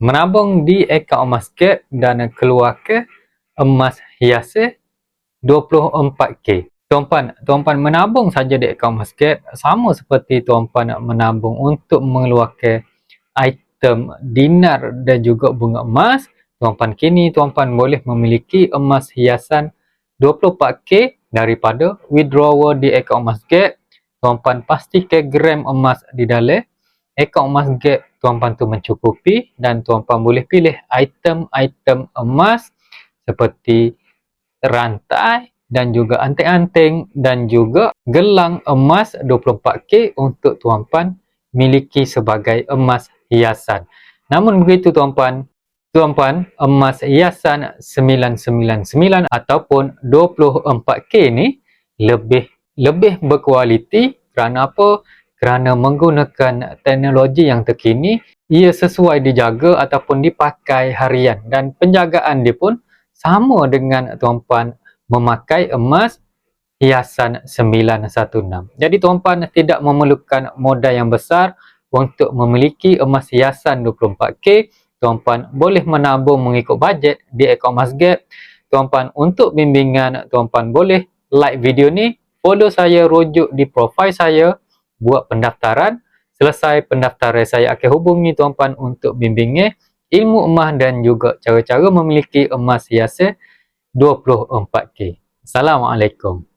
menabung di akaun emas gap dan keluarkan emas hias 24K. Tuan-puan menabung saja di akaun emas gap sama seperti tuan-puan nak menabung untuk mengeluarkan item dinar dan juga bunga emas. Tuan-puan boleh memiliki emas hiasan 24K daripada withdrawal di akaun emas gap. Tuan-puan pastikan gram emas di dalam akaun emas gap tuan-puan tu mencukupi, dan tuan-puan boleh pilih item-item emas seperti rantai dan juga anting-anting dan juga gelang emas 24K untuk tuan-puan miliki sebagai emas hiasan. Namun begitu tuan-puan, emas hiasan 999 ataupun 24K ni lebih berkualiti. Kerana apa? Kerana menggunakan teknologi yang terkini, ia sesuai dijaga ataupun dipakai harian, dan penjagaan dia pun sama dengan tuan-puan memakai emas hiasan 916. Jadi tuan-puan tidak memerlukan modal yang besar untuk memiliki emas hiasan 24K. Tuan-puan boleh menabung mengikut bajet di akaun emas gap. Tuan-puan, untuk bimbingan tuan-puan boleh like video ni, follow saya, rujuk di profil saya, buat pendaftaran. Selesai pendaftaran, saya akan hubungi tuan-puan untuk bimbingan ilmu emas dan juga cara-cara memiliki emas hiasan 24K. Assalamualaikum.